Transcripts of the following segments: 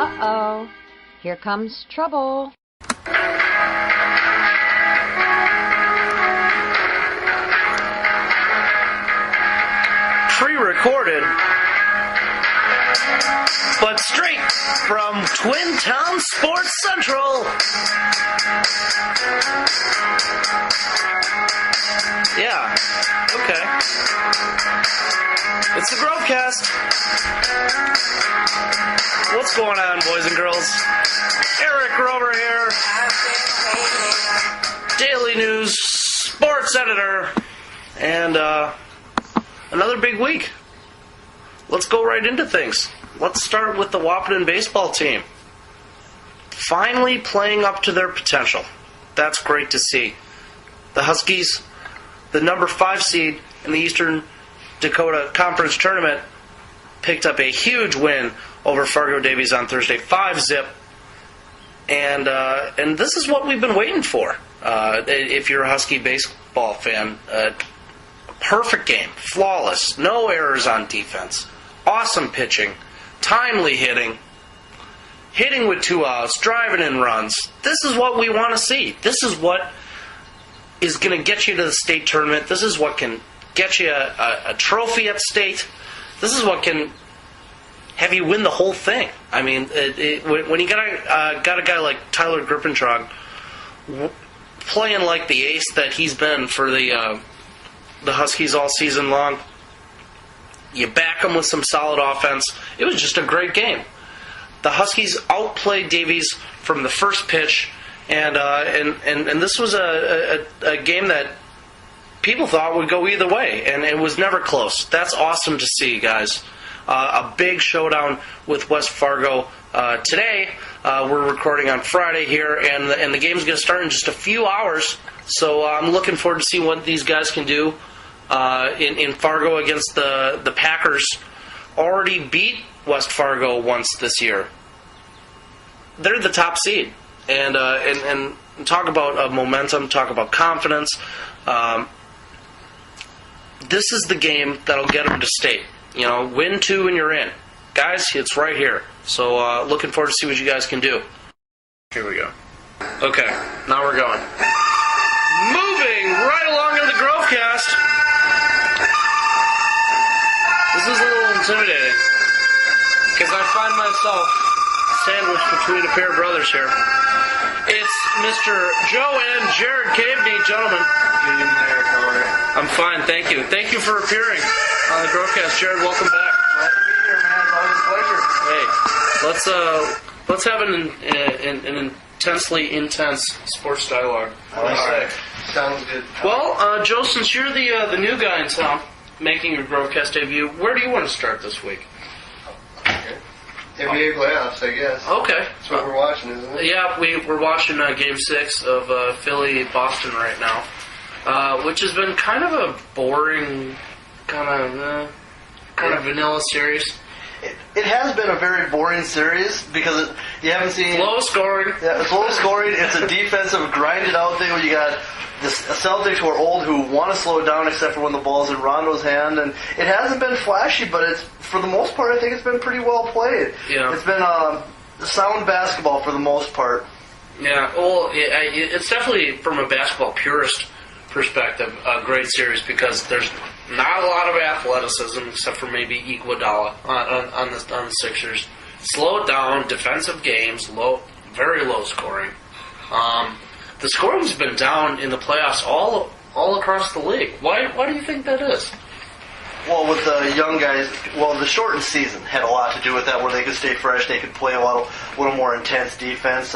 Uh-oh. Here comes trouble. Pre-recorded, but straight from Twin Town Sports Central. Yeah, okay. It's the Grovcast. What's going on, boys and girls? Eric Grover here. Daily News sports editor. And, another big week. Let's go right into things. Let's start with the Wahpeton baseball team. Finally playing up to their potential. That's great to see. The Huskies, the number 5 seed in the Eastern Dakota Conference Tournament, picked up a huge win over Fargo Davies on Thursday, 5-zip. And this is what we've been waiting for. If you're a Husky baseball fan, perfect game, flawless, no errors on defense, awesome pitching, timely hitting with 2 outs, driving in runs. This is what we want to see. This is what is going to get you to the state tournament. This is what can get you a trophy at state. This is what can have you win the whole thing. I mean, when you got a guy like Tyler Grippentrog playing like the ace that he's been for the Huskies all season long, you back them with some solid offense. It was just a great game. The Huskies outplayed Davies from the first pitch, and this was a game that people thought would go either way, and it was never close. That's awesome to see, guys. A big showdown with West Fargo today. We're recording on Friday here, and the game's going to start in just a few hours. So I'm looking forward to seeing what these guys can do in Fargo against the Packers. Already beat West Fargo once this year. They're the top seed, and talk about momentum, talk about confidence. This is the game that'll get them to state. You know, win 2 and you're in. Guys, it's right here. So looking forward to see what you guys can do. Here we go. Okay, now we're going. Moving right along in the Grovecast. This is a little intimidating, because I find myself sandwiched between a pair of brothers here. It's Mr. Joe and Jared Keaveny, gentlemen. Good evening, Eric. How are you? I'm fine, thank you. Thank you for appearing on the Grovecast. Jared, welcome back. Glad to be here, man. Always a pleasure. Hey, let's have an intensely intense sports dialogue. All right. Sounds good. Well, Joe, since you're the new guy in town, making your Grovecast debut, where do you want to start this week? Okay. NBA playoffs, I guess. Okay. That's what we're watching, isn't it? Yeah, we're watching Game 6 of Philly-Boston right now, which has been kind of a boring, kind of vanilla series. It has been a very boring series because you haven't seen... Low scoring. Yeah, it's low scoring. It's a defensive, grinded-out thing where you got the Celtics who are old who want to slow it down except for when the ball's in Rondo's hand. And it hasn't been flashy, but it's for the most part, I think it's been pretty well played. Yeah. It's been sound basketball for the most part. Yeah, well, it's definitely, from a basketball purist perspective, a great series because there's not a lot of athleticism except for maybe Iguodala on the Sixers. Slow it down, defensive games, very low scoring. The scoring's been down in the playoffs all across the league. Why do you think that is? Well, with the young guys, the shortened season had a lot to do with that, where they could stay fresh, they could play a little more intense defense.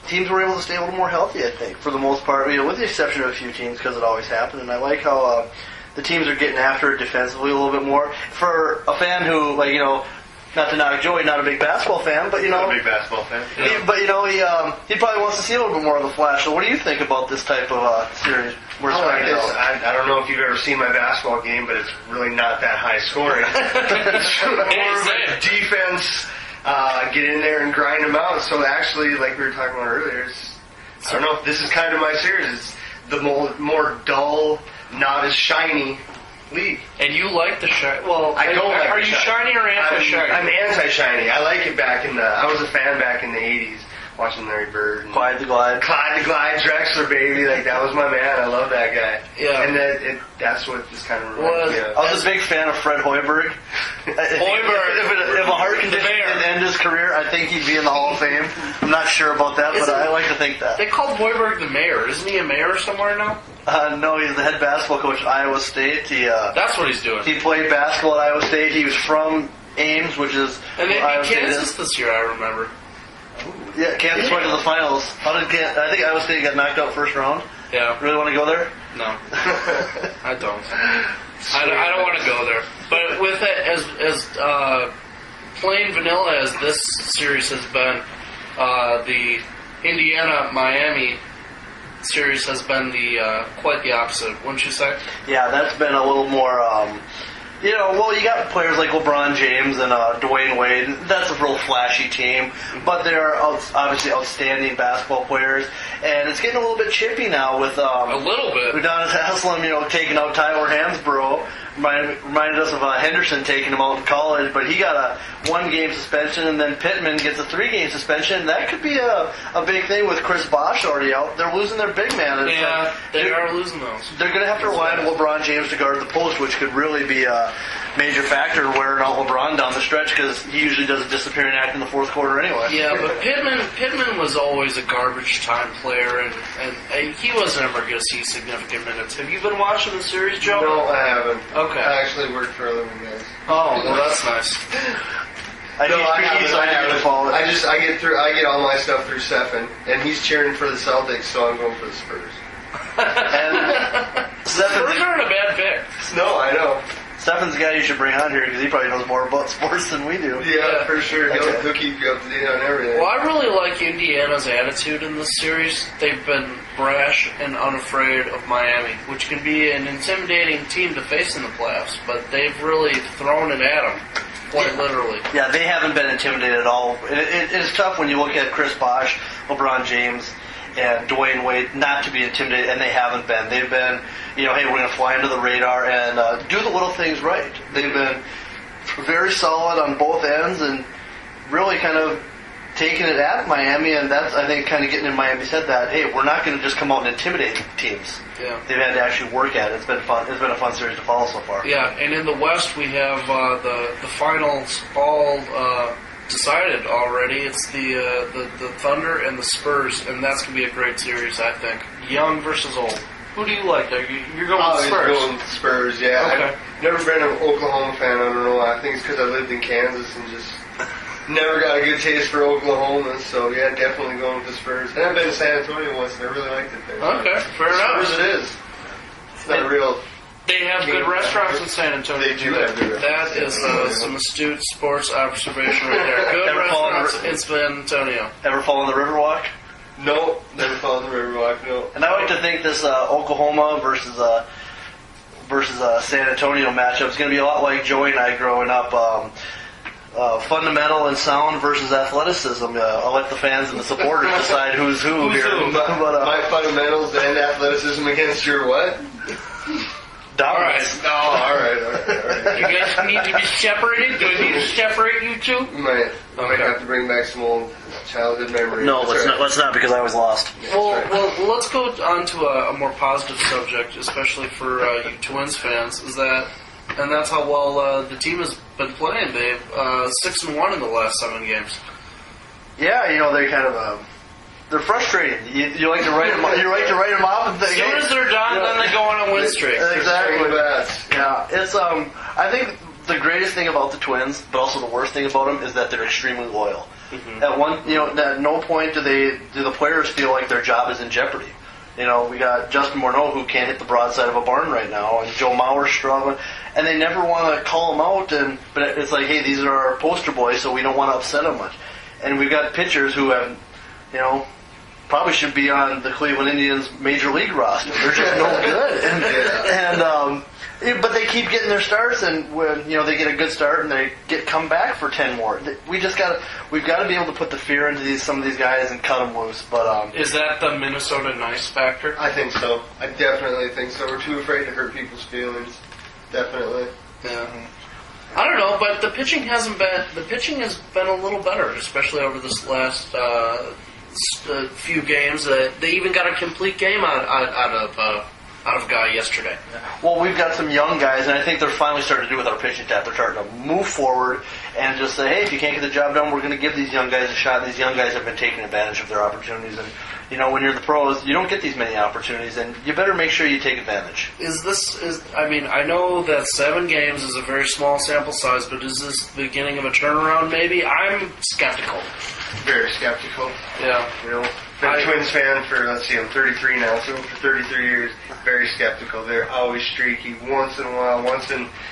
Teams were able to stay a little more healthy, I think, for the most part, with the exception of a few teams, because it always happened. And I like how the teams are getting after it defensively a little bit more. For a fan who, not to knock Joey, not a big basketball fan, but Not a big basketball fan. Yeah. He probably wants to see a little bit more of the flash. So what do you think about this type of series? I don't know if you've ever seen my basketball game, but it's really not that high scoring. It's more of a defense, get in there and grind them out. So actually, like we were talking about earlier, I don't know if this is kind of my series. It's the more dull, not as shiny league. And you like the shiny? Well, I don't like Are the you shiny. shiny or anti-shiny? I'm anti-shiny. I like it back in the... I was a fan back in the 80s, watching Larry Bird. And Clyde the Glide. Clyde the Glide, Drexler, baby. Like, that was my man. I love that guy. Yeah. And that's what just kind of reminded me of. I was a big fan of Fred Hoiberg. If a heart condition didn't end his career, I think he'd be in the Hall of Fame. I'm not sure about that, but I like to think that. They called Hoiberg the mayor. Isn't he a mayor somewhere now? No, he's the head basketball coach at Iowa State. That's what he's doing. He played basketball at Iowa State. He was from Ames, which is and they Iowa beat Kansas this year, I remember. Yeah, Kansas went to the finals. I think Iowa State got knocked out first round. Yeah. Really want to go there? No. I don't. I don't want to go there. But with it, as plain vanilla as this series has been, the Indiana-Miami series has been quite the opposite, wouldn't you say? Yeah, that's been a little more... you got players like LeBron James and Dwayne Wade. That's a real flashy team, but they're obviously outstanding basketball players. And it's getting a little bit chippy now with a little bit. Udonis Haslem, taking out Tyler Hansbrough. Reminded us of Henderson taking him out in college, but he got a 1-game suspension, and then Pittman gets a 3-game suspension. That could be a big thing with Chris Bosh already out. They're losing their big man. Yeah, they are losing those. They're going to have to rely on LeBron James to guard the post, which could really be a major factor wearing out LeBron down the stretch, because he usually does a disappearing act in the fourth quarter anyway. Yeah, but Pittman was always a garbage time player, and he wasn't ever going to see significant minutes. Have you been watching the series, Joe? No, I haven't. Okay. I actually work for a living, guys. Oh, well, that's nice. I get all my stuff through Stephen, and he's cheering for the Celtics, so I'm going for the Spurs. Spurs aren't a bad pick. No, I know. Stephen's the guy you should bring on here because he probably knows more about sports than we do. Yeah, for sure. He'll keep you up to date on everything. Well, I really like Indiana's attitude in this series. They've been brash and unafraid of Miami, which can be an intimidating team to face in the playoffs, but they've really thrown it at them, quite literally. Yeah, they haven't been intimidated at all. It's tough when you look at Chris Bosh, LeBron James, and Dwayne Wade not to be intimidated, and they haven't been. They've been, hey, we're going to fly under the radar and do the little things right. They've been very solid on both ends and really kind of taking it at Miami, and that's, I think, kind of getting in Miami's head that, hey, we're not going to just come out and intimidate teams. Yeah. They've had to actually work at it. It's been fun. It's been a fun series to follow so far. Yeah, and in the West we have the finals all decided already. It's the Thunder and the Spurs, and that's going to be a great series, I think. Young versus old. Who do you like? You're going with Spurs. Going with Spurs, yeah. Okay. I've never been an Oklahoma fan. I don't know. I think it's because I lived in Kansas and just never got a good taste for Oklahoma. So, yeah, definitely going with the Spurs. And I've been to San Antonio once, and I really liked it there. Okay, fair enough. Spurs it is. It's not a real... They have good restaurants in San Antonio. They do have good restaurants. That is some astute sports observation right there. Good restaurants in San Antonio. Ever fall in the Riverwalk? No, never fall in the Riverwalk, no. And I like to think this Oklahoma versus San Antonio matchup is going to be a lot like Joey and I growing up. Fundamental and sound versus athleticism. I'll let the fans and the supporters decide who's who here. My fundamentals and athleticism against your what? Dominance. All right. You guys need to be separated? Do I need to separate you two? Might have to bring back some old childhood memories. No, let's not because I was lost. Well, let's go on to a more positive subject, especially for you Twins fans, and that's how well the team has been playing. They've 6-1 in the last 7 games. Yeah, they kind of they're frustrating. You like to write them. You like to write them off and think. As soon as they're done, then they go on a win streak. Exactly. Yeah, it's I think the greatest thing about the Twins, but also the worst thing about them, is that they're extremely loyal. Mm-hmm. At no point do the players feel like their job is in jeopardy. We got Justin Morneau who can't hit the broadside of a barn right now, and Joe Mauer's struggling, and they never want to call him out. But it's like, hey, these are our poster boys, so we don't want to upset them much. And we've got pitchers who have, probably should be on the Cleveland Indians major league roster. They're just no good, but they keep getting their starts, and when they get a good start and they come back for 10 more. We've got to be able to put the fear into some of these guys and cut them loose. But is that the Minnesota nice factor? I think so. I definitely think so. We're too afraid to hurt people's feelings. Definitely. Yeah. I don't know, but the pitching hasn't been. The pitching has been a little better, especially over this last few games. They even got a complete game out of a guy yesterday. Well, we've got some young guys, and I think they're finally starting to do with our pitching staff. They're starting to move forward and just say, hey, if you can't get the job done, we're going to give these young guys a shot. And these young guys have been taking advantage of their opportunities. And, when you're the pros, you don't get these many opportunities, and you better make sure you take advantage. I know that 7 games is a very small sample size, but is this the beginning of a turnaround maybe? I'm skeptical. Very skeptical. Yeah. Been a Twins fan for, I'm 33 now, so for 33 years, very skeptical. They're always streaky, once in a while,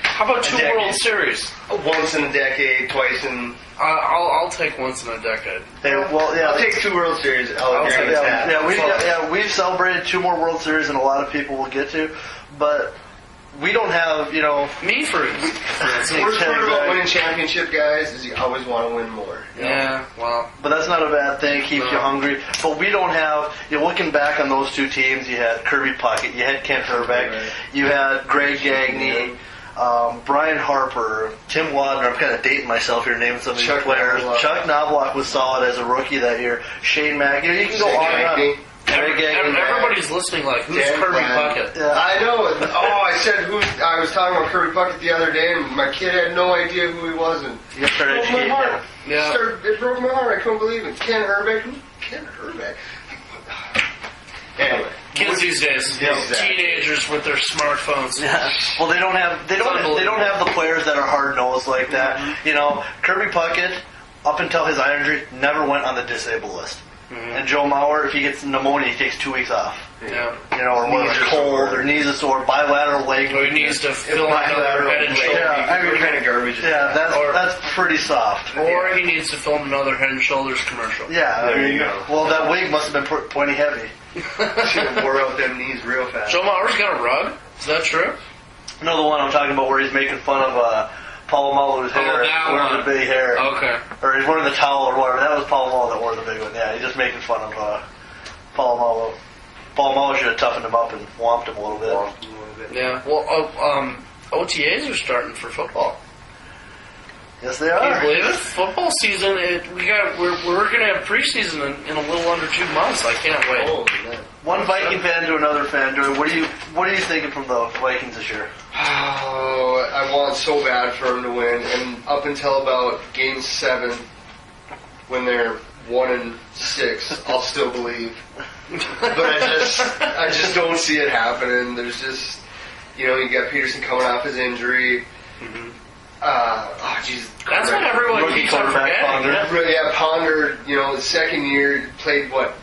How about 2 World Series? Once in a decade, twice in... I'll take once in a decade. I'll take 2 World Series. We've celebrated 2 more World Series than a lot of people will get to, but we don't have, Me, for instance. The worst part about winning championship, guys, is you always want to win more. Yeah, well. But that's not a bad thing. Keeps you hungry. But we don't have, looking back on those 2 teams, you had Kirby Puckett, you had Kent Herbeck, you had Greg Gagne, Brian Harper, Tim Wadner. I'm kind of dating myself here, naming some of these players. Chuck Knobloch was solid as a rookie that year. Shane Mack. You can go on and on. Everybody's listening like, who's Kirby Puckett? Yeah. I know. I was talking about Kirby Puckett the other day, and my kid had no idea who he was. And you started educating him. Yeah. It broke my heart. I couldn't believe it. Ken Herbeck? Who's Ken Herbeck? Anyway. Kids these days, teenagers with their smartphones. Yeah. Well, they don't have the players that are hard nosed like that. Mm-hmm. Kirby Puckett, up until his eye injury, never went on the disabled list. Mm-hmm. And Joe Mauer, if he gets pneumonia, he takes 2 weeks off. Yeah. Or when it's cold, or knees are sore, bilateral leg. Or he needs to fill another head and shoulders. What kind of garbage is that? That's pretty soft. Or he needs to film another Head and Shoulders commercial. Yeah, there you go. Well, that wig must have been plenty heavy. Should have wore out them knees real fast. Joe Mauer's got a rug? Is that true? No, the one I'm talking about where he's making fun of Paul Muller's hair, wearing the big hair. Okay. Or he's wearing the towel or whatever. That was Paul Muller that wore the big one. Yeah, he's just making fun of Paul Muller. Paul Muller should have toughened him up and whomped him a little bit. Yeah. Well, OTAs are starting for football. Yes, they are. Can you believe it? Football season. We're going to have preseason in a little under 2 months. I can't wait. Oh, man. One Viking fan to another fan. What are you thinking from the Vikings this year? Oh, I want so bad for them to win, and up until about Game 7, when they're 1-6, I'll still believe. But I just don't see it happening. There's just, you got Peterson coming off his injury. Mm-hmm. That's what everyone keeps on forgetting. Yeah, Ponder, the second year, played, 5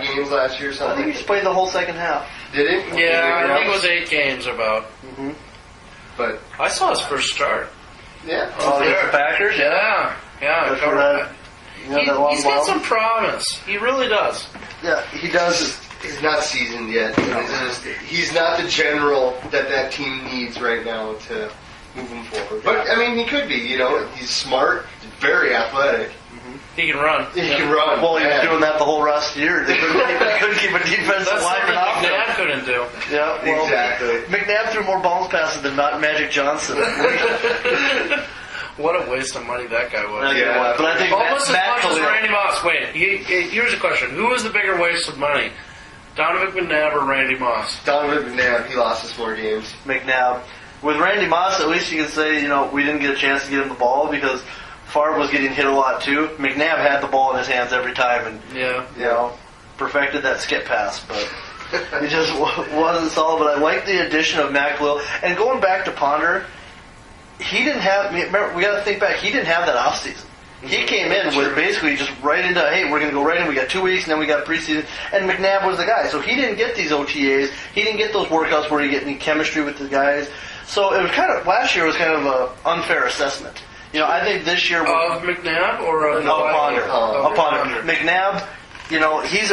games last year or something? I think he just played the whole second half. Did he? Yeah, I think it was 8 games about. Mm-hmm. But I saw his first start. Yeah. The Packers? Yeah. I covered that. He's got some promise. He really does. Yeah, he does. He's not seasoned yet. He's not the general that team needs right now to move him forward. But, he could be, He's smart, very athletic. He can run. He can run. Well, he was doing that the whole rest of the year. They couldn't keep a defensive lineman off him. McNabb couldn't do. Yeah, well, exactly. McNabb threw more bounce passes than Magic Johnson. What a waste of money that guy was. Yeah, but I think almost as much as Randy Moss. Wait, here's a question: who was the bigger waste of money, Donovan McNabb or Randy Moss? Donovan McNabb. He lost us more games. McNabb. With Randy Moss, at least you can say we didn't get a chance to get him the ball because Favre was getting hit a lot too. McNabb had the ball in his hands every time and perfected that skip pass, but it just wasn't solid. But I like the addition of Matt Khalil. And going back to Ponder, he didn't have. Remember, we got to think back. He didn't have that off season. He came in with basically just right into, hey, we're going to go right in. We got 2 weeks, and then we got preseason. And McNabb was the guy. So he didn't get these OTAs. He didn't get those workouts where he get any chemistry with the guys. So it was last year was kind of an unfair assessment. I think this year... Of McNabb or of Ponder? Ponder. McNabb, he's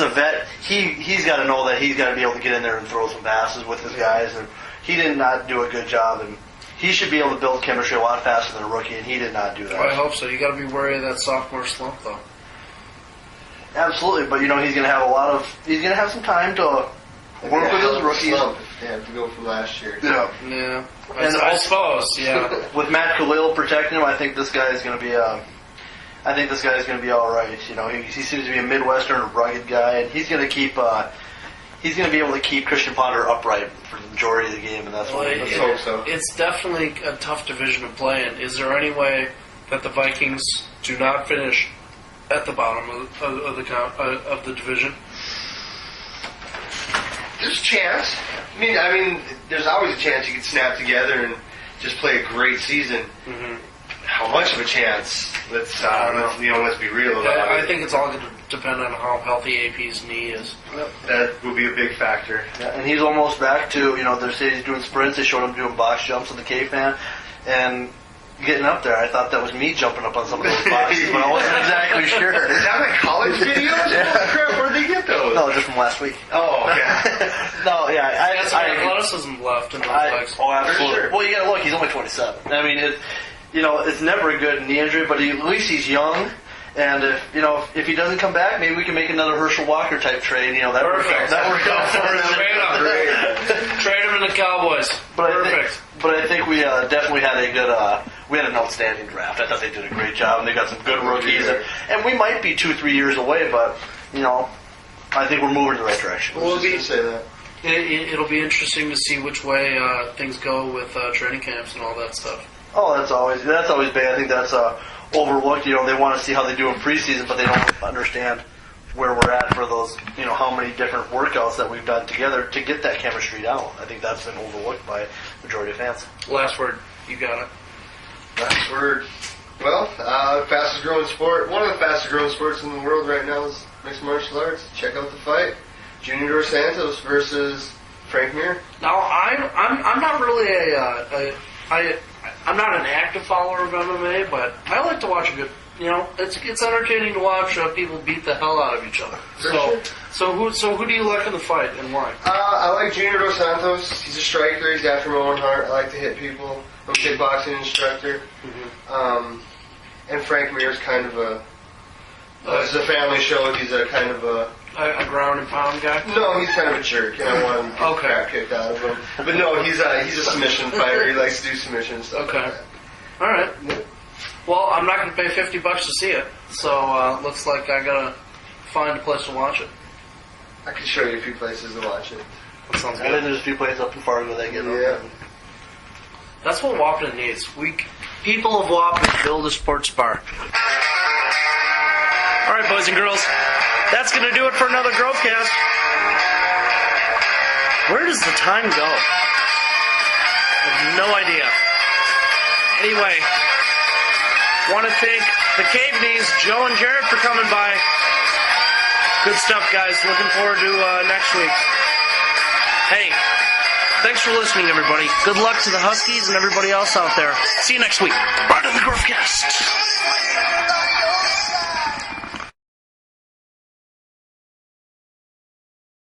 a vet. He's got to know that he's got to be able to get in there and throw some passes with his guys. And he did not do a good job. And he should be able to build chemistry a lot faster than a rookie, and he did not do that. Well, I hope so. You got to be wary of that sophomore slump, though. Absolutely, but he's going to have some time to work with those rookies. They have to go from last year. Yeah. Yeah. And I suppose, yeah. With Matt Khalil protecting him, I think this guy is going to be all right. You know, he seems to be a Midwestern rugged guy, and he's going to keep. He's going to be able to keep Christian Ponder upright for the majority of the game, and that's what let's hope so. It's definitely a tough division to play in. Is there any way that the Vikings do not finish at the bottom of the division? There's a chance. I mean, there's always a chance you could snap together and just play a great season. Mm-hmm. How much of a chance? Let's be real about it. I think it's all going to depend on how healthy AP's knee is. That will be a big factor. Yeah, and he's almost back to, they say he's doing sprints. They showed him doing box jumps on the caveman, and getting up there. I thought that was me jumping up on some of those boxes, but I wasn't exactly sure. Is that like college videos? Yeah. Holy crap, where did they get those? No, just from last week. Oh, yeah. No, yeah. I athleticism left in those legs. Oh, absolutely. Sure. Well, you got to look. He's only 27. I mean, it's never a good knee injury, but at least he's young. And if he doesn't come back, maybe we can make another Herschel Walker type trade. That worked out for us. Trade him in the Cowboys. Perfect. But I think we definitely had an outstanding draft. I thought they did a great job, and they got some good rookies. And we might be 2-3 years away, but I think we're moving in the right direction. Well, say that. It'll be interesting to see which way things go with training camps and all that stuff. Oh, that's always big. I think that's overlooked. They want to see how they do in preseason, but they don't understand where we're at for those, how many different workouts that we've done together to get that chemistry down. I think that's been overlooked by the majority of fans. Last word. You got it. Last word. Well, fastest growing sport. One of the fastest growing sports in the world right now is mixed martial arts. Check out the fight. Junior Dos Santos versus Frank Mir. Now, I'm not really I'm not an active follower of MMA, but I like to watch a good. It's entertaining to watch people beat the hell out of each other. So who do you like in the fight and why? I like Junior Dos Santos. He's a striker. He's after my own heart. I like to hit people. I'm a kickboxing instructor. Mm-hmm. And Frank Mir is kind of it's a family show. He's a kind of a ground and pound guy? No, he's kind of a jerk, and I want him to get crap kicked out of him. But no, he's a submission fighter. He likes to do submission stuff. Okay. Like that. All right. Yeah. Well, I'm not going to pay $50 to see it, so looks like I got to find a place to watch it. I can show you a few places to watch it. That sounds I think good. there's a few places up in Fargo that get open. That's what Wahpeton needs. People of Wahpeton build a sports bar. All right, boys and girls. That's going to do it for another Grovcast. Where does the time go? I have no idea. Anyway, want to thank the Keavenys, Joe and Jared, for coming by. Good stuff, guys. Looking forward to next week. Hey, thanks for listening, everybody. Good luck to the Huskies and everybody else out there. See you next week. Right on the Grovcast.